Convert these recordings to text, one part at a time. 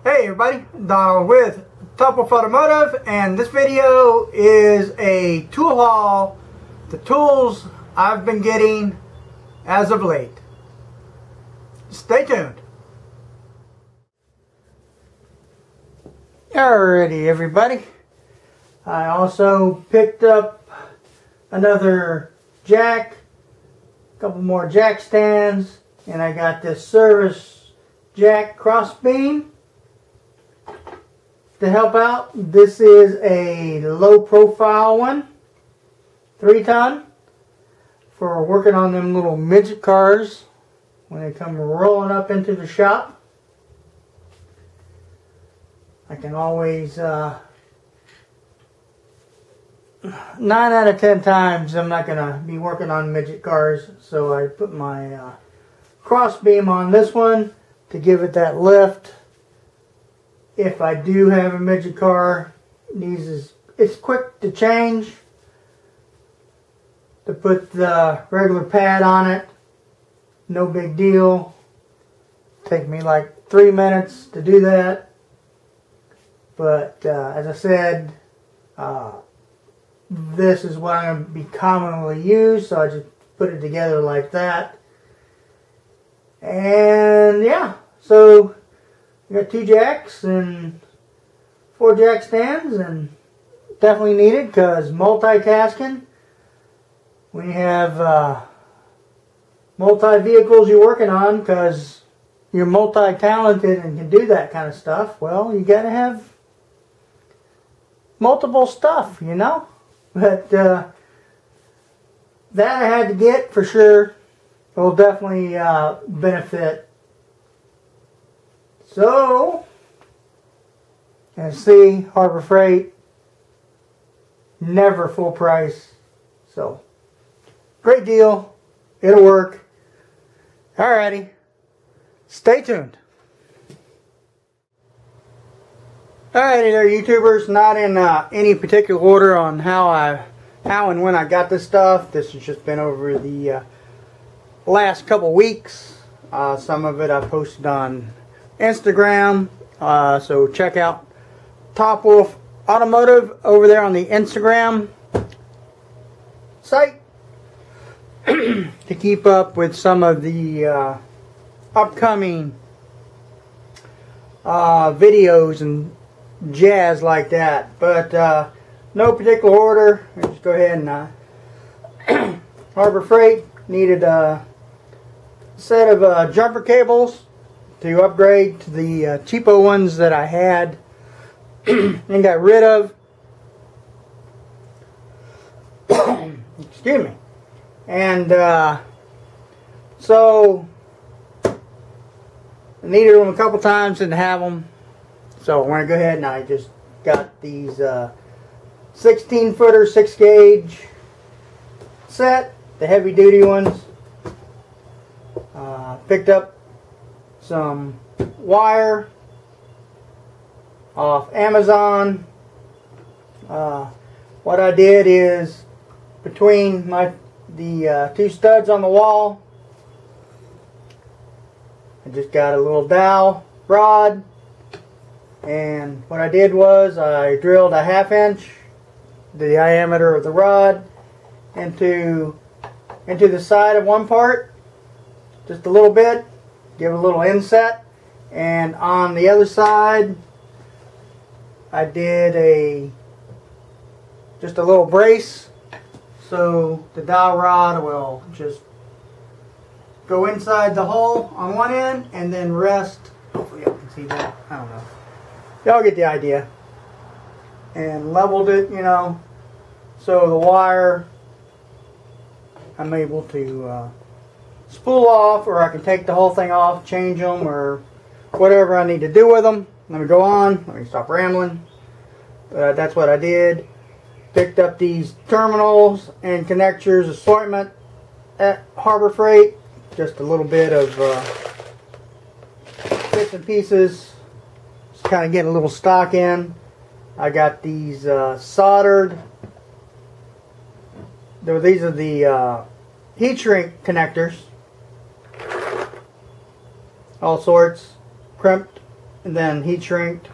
Hey everybody, Donald with Topwolf Automotive, and this video is a tool haul, the tools I've been getting as of late. Stay tuned. Alrighty everybody, I also picked up another jack, a couple more jack stands, and I got this service jack crossbeam to help out. This is a low profile one, 3-ton, for working on them little midget cars when they come rolling up into the shop. I can always 9 out of 10 times I'm not gonna be working on midget cars, so I put my crossbeam on this one to give it that lift. If I do have a midget car, it's quick to change. To put the regular pad on it, no big deal. Take me like 3 minutes to do that. But as I said, this is what I'm going to be commonly used, so I just put it together like that. And yeah, so we got 2 jacks and 4 jack stands, and definitely needed because multitasking. When you have multi-vehicles you're working on, because you're multi-talented and can do that kind of stuff, well, you got to have multiple stuff, you know. But that I had to get for sure. It will definitely benefit. So, as see, Harbor Freight, never full price. So, great deal. It'll work. Alrighty. Stay tuned. Alrighty there, YouTubers. Not in any particular order on how and when I got this stuff. This has just been over the last couple weeks. Some of it I posted on Instagram. So check out Topwolf Automotive over there on the Instagram site to keep up with some of the upcoming videos and jazz like that. But no particular order. I'll just go ahead and Harbor Freight needed a set of jumper cables to upgrade to the cheapo ones that I had and got rid of. Excuse me. And so I needed them a couple times, didn't have them, so I want to go ahead and I just got these 16-footer 6-gauge set, the heavy duty ones. Picked up some wire off Amazon. What I did is, between the 2 studs on the wall, I just got a little dowel rod, and what I did was I drilled a 1/2 inch, the diameter of the rod, into the side of one part, just a little bit, give it a little inset, and on the other side I did just a little brace, so the dowel rod will just go inside the hole on one end and then rest. Hopefully y'all can see that. I don't know. Y'all get the idea. And leveled it, you know, so the wire I'm able to spool off, or I can take the whole thing off, change them, or whatever I need to do with them. Let me go on. Let me stop rambling. That's what I did. Picked up these terminals and connectors assortment at Harbor Freight. Just a little bit of bits and pieces. Just kind of getting a little stock in. I got these soldered. These are the heat shrink connectors. All sorts. Crimped and then heat shrinked.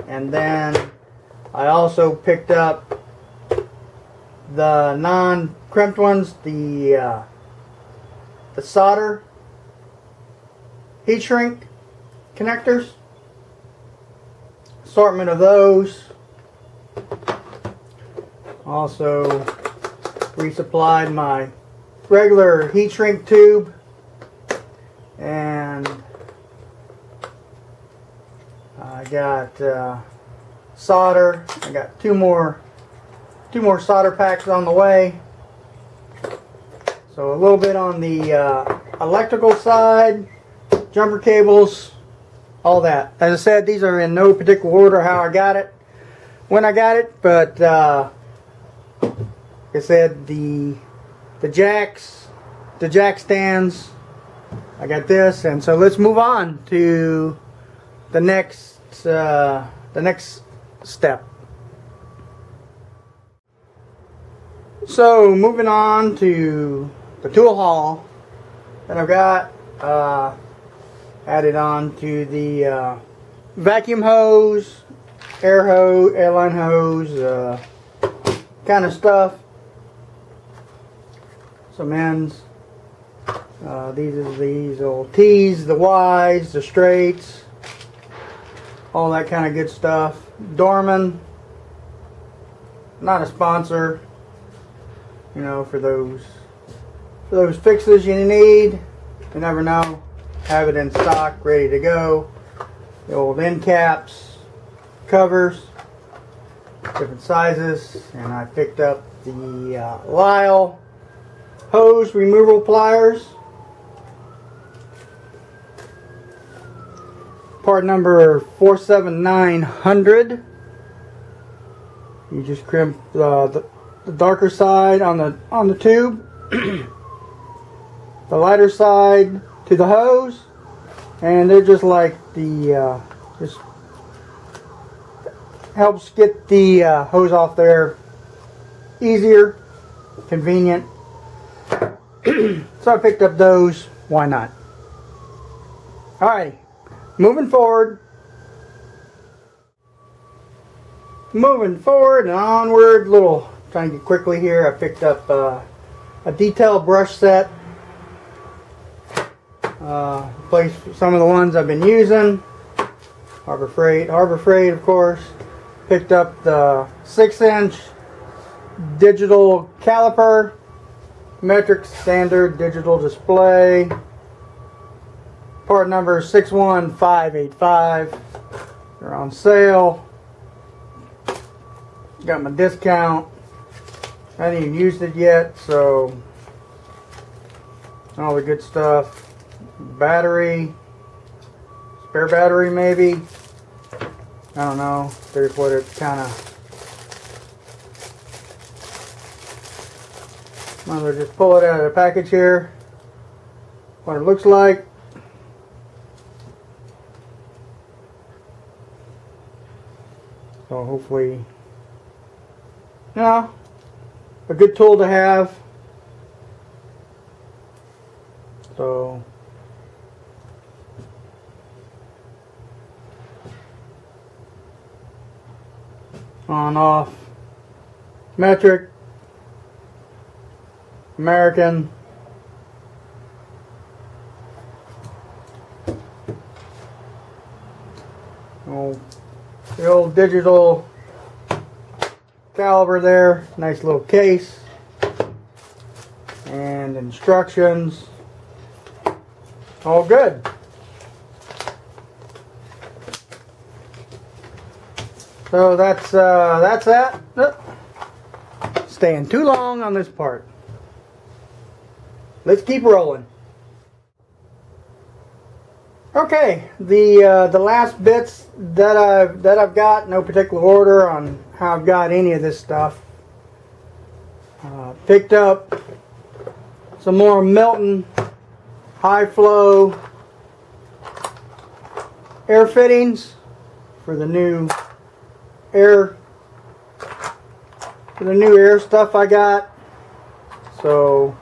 And then I also picked up the non-crimped ones, the solder heat shrink connectors. Assortment of those. Also resupplied my regular heat shrink tube, and I got solder. I got two more solder packs on the way. So a little bit on the electrical side, jumper cables, all that. As I said, these are in no particular order how I got it, when I got it, but like I said, the jack stands, I got this, and so let's move on to the next step. So moving on to the tool haul that I've got, added on to the vacuum hose, airline hose, kind of stuff. Some ends. These are these old T's, the Y's, the straights, all that kind of good stuff. Dorman, not a sponsor, you know, for those fixes you need. You never know. Have it in stock, ready to go. The old end caps, covers, different sizes, and I picked up the Lisle hose removal pliers. Part number 47900. You just crimp the darker side on the tube, the lighter side to the hose, and they're just like the just helps get the hose off there easier, convenient. So I picked up those. Why not? Alrighty, moving forward and onward. Trying to get quickly here. I picked up a detail brush set. Replaced some of the ones I've been using. Harbor Freight, of course. Picked up the 6-inch digital caliper, metric standard digital display. Part number 61585. They're on sale. Got my discount. I haven't even used it yet, so all the good stuff. Battery, spare battery maybe. I don't know. There's what it kind of. Might as well just pull it out of the package here. What it looks like. So hopefully, a good tool to have. So on, off, metric, American, the old digital caliber there, nice little case, and instructions, all good. So that's that. Staying too long on this part. Let's keep rolling. Okay, the last bits that I've got, no particular order on how I've got any of this stuff. Picked up some more Milton high flow air fittings for the new air stuff I got. So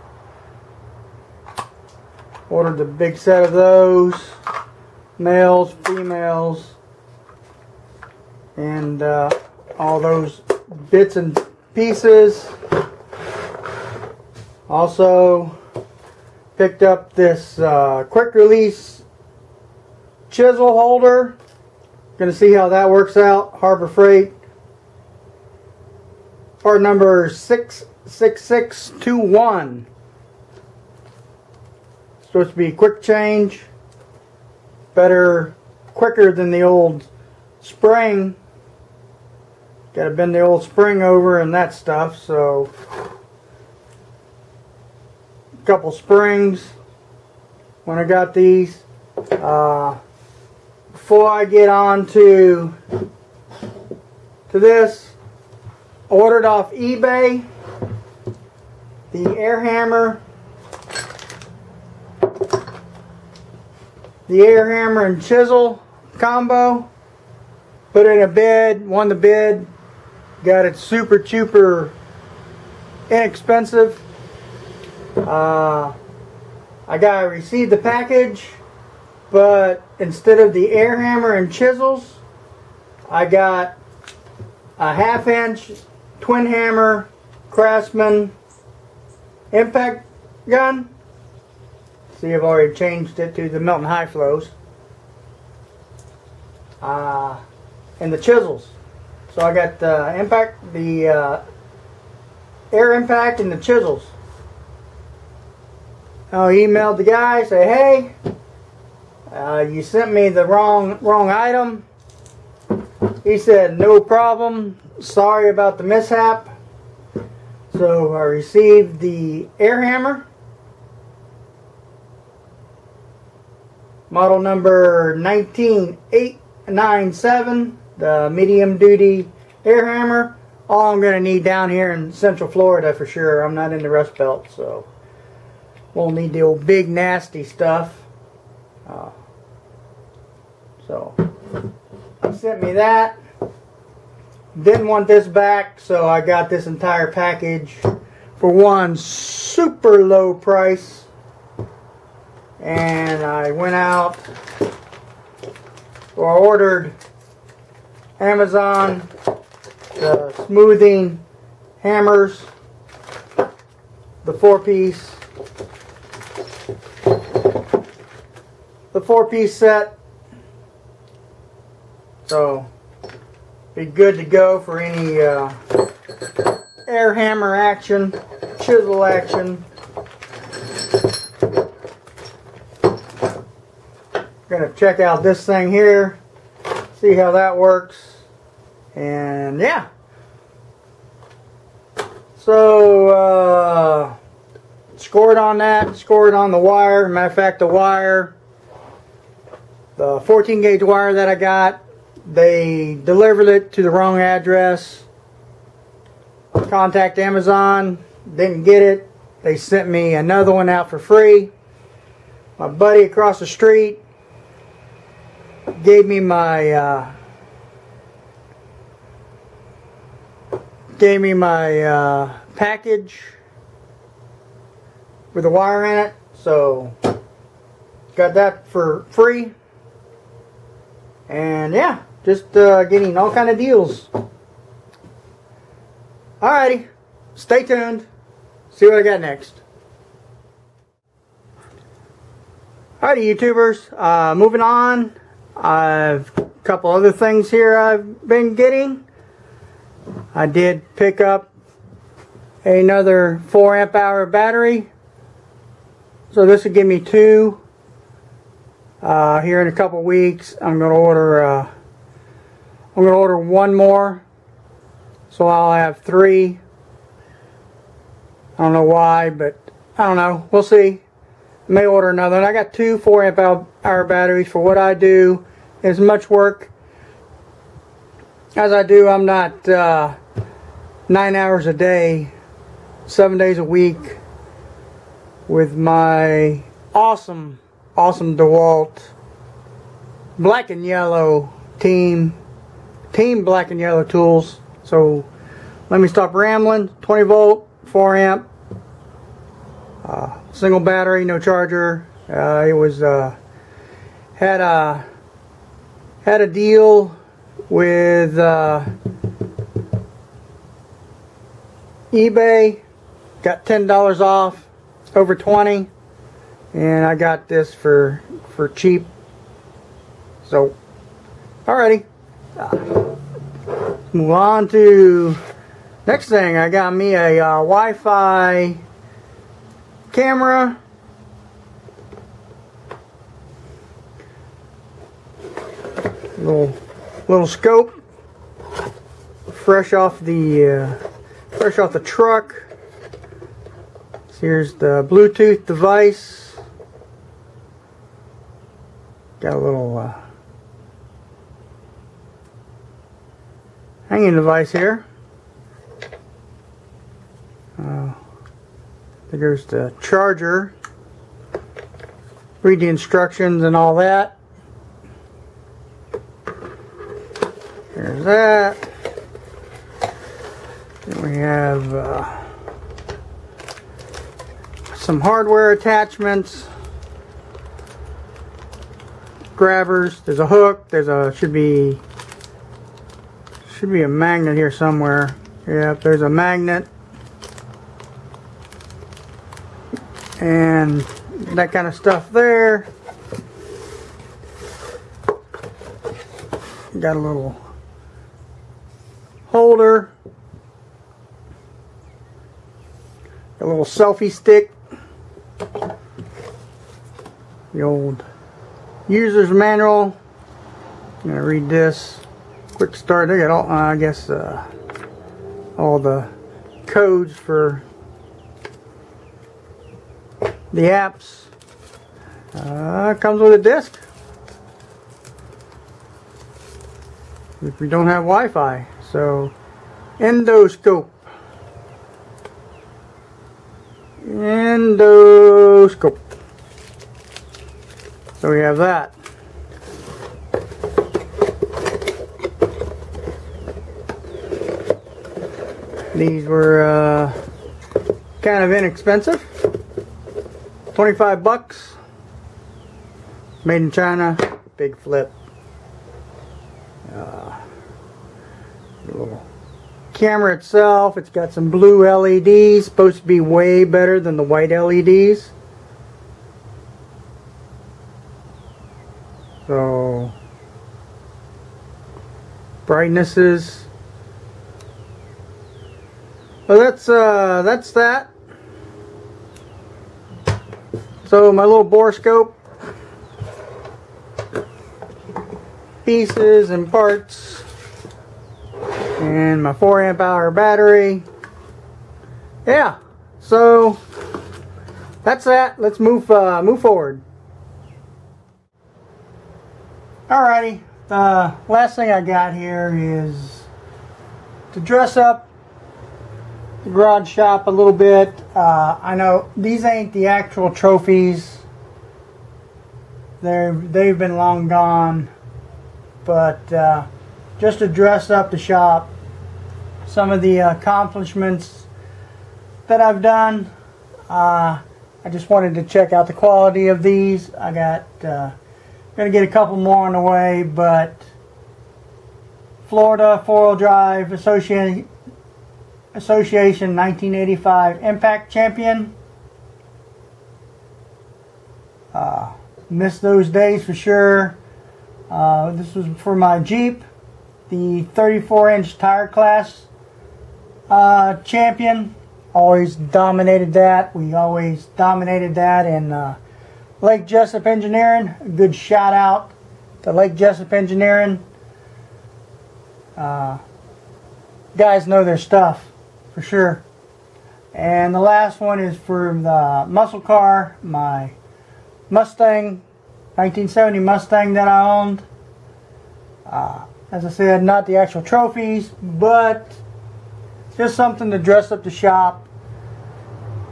ordered the big set of those. males, females, and all those bits and pieces. Also picked up this quick release chisel holder. Gonna see how that works out. Harbor Freight. Part number 66621. Supposed to be quick change. Quicker than the old spring. Gotta bend the old spring over and that stuff, so a couple springs when I got these. Before I get on to this, ordered off eBay the air hammer and chisel combo. Put in a bid, won the bid, got it super inexpensive. I received the package, but instead of the air hammer and chisels, I got a 1/2 inch twin hammer Craftsman impact gun. See, I've already changed it to the Milton High Flows. And the chisels. So I got the air impact and the chisels. I emailed the guy, say, hey, you sent me the wrong item. He said, no problem, sorry about the mishap. So I received the air hammer, model number 19897, the medium duty air hammer. All I'm going to need down here in Central Florida for sure. I'm not in the Rust Belt, so won't need the old big nasty stuff. So he sent me that. Didn't want this back, so I got this entire package for one super low price. And I went out, or ordered Amazon the smoothing hammers, the four-piece set. So be good to go for any air hammer action, chisel action. Gonna check out this thing here, see how that works, and yeah. So scored on that, scored on the wire. Matter of fact, the 14 gauge wire that I got, they delivered it to the wrong address. Contact Amazon, didn't get it. They sent me another one out for free. My buddy across the street gave me my package with a wire in it, so got that for free. And yeah, just getting all kind of deals. Alrighty, stay tuned, see what I got next. Alrighty, YouTubers, moving on. I've a couple other things here I've been getting. I did pick up another 4 amp hour battery, so this will give me 2 here in a couple weeks. I'm going to order one more, so I'll have 3. I don't know why, but I don't know, we'll see. May order another. And I got 2 4 amp hour batteries for what I do. As much work as I do, I'm not 9 hours a day, 7 days a week with my awesome DeWalt black and yellow team black and yellow tools. So let me stop rambling. 20 volt, 4 amp, single battery, no charger. It was Had a deal with eBay. Got $10 off, over 20, and I got this for cheap. So, alrighty. Move on to next thing. I got me a Wi-Fi camera. Little scope, fresh off the truck. So here's the Bluetooth device. Got a little hanging device here. There goes the charger. Read the instructions and all that. There's that. Then we have some hardware attachments, grabbers. There's a hook. There's a should be a magnet here somewhere. Yep, there's a magnet and that kind of stuff there. Got a little holder, a little selfie stick, the old user's manual. I'm gonna read this. Quick start. They got all, I guess, all the codes for the apps. Comes with a disc. If we don't have Wi-Fi, so endoscope. So we have that. These were kind of inexpensive. 25 bucks. Made in China. Big flip. The little camera itself, it's got some blue LEDs. Supposed to be way better than the white LEDs. So brightnesses. Well, that's that. So my little borescope, pieces and parts, and my 4 amp hour battery. Yeah, so that's that. Let's move forward. Alrighty, the last thing I got here is to dress up the garage shop a little bit. I know these ain't the actual trophies. They've been long gone, but just to dress up the shop, some of the accomplishments that I've done. I just wanted to check out the quality of these. I got gonna get a couple more on the way, but Florida 4-wheel drive Association 1985 Impact Champion. Missed those days for sure. This was for my Jeep, the 34-inch tire class champion. Always dominated that. We always dominated that in Lake Jesup Engineering. A good shout out to Lake Jesup Engineering. Guys know their stuff for sure. And the last one is for the muscle car, my Mustang, 1970 Mustang that I owned. As I said, not the actual trophies, but just something to dress up the shop,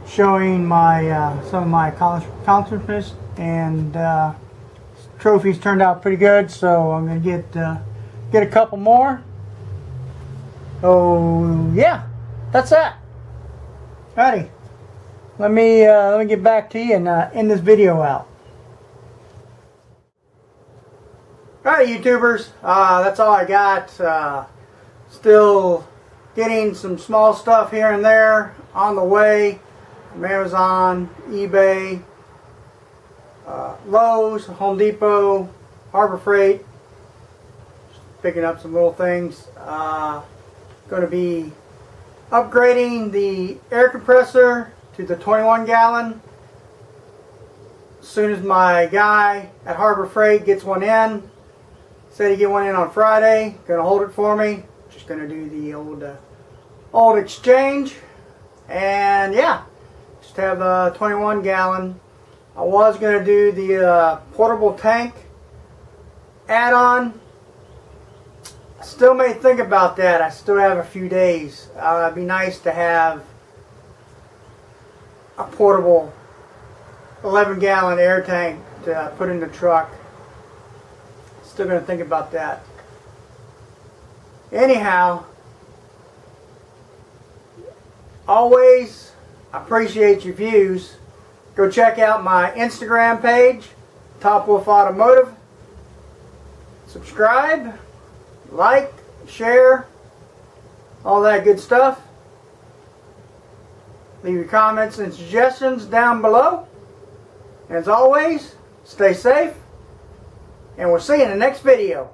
showing my some of my accomplishments, and trophies turned out pretty good. So I'm gonna get a couple more. Oh yeah, that's that. Alrighty, let me get back to you and end this video out. Alright, YouTubers, that's all I got. Still getting some small stuff here and there on the way from Amazon, eBay, Lowe's, Home Depot, Harbor Freight. Just picking up some little things. Going to be upgrading the air compressor to the 21 gallon. As soon as my guy at Harbor Freight gets one in, said he'd get one in on Friday. Going to hold it for me. Just going to do the old exchange. And yeah, just have a 21 gallon. I was going to do the portable tank add-on. I still may think about that. I still have a few days. It'd be nice to have a portable 11 gallon air tank to put in the truck. Still going to think about that. Anyhow, always appreciate your views. Go check out my Instagram page, Top Wolf Automotive. Subscribe, like, share, all that good stuff. Leave your comments and suggestions down below. As always, stay safe, and we'll see you in the next video.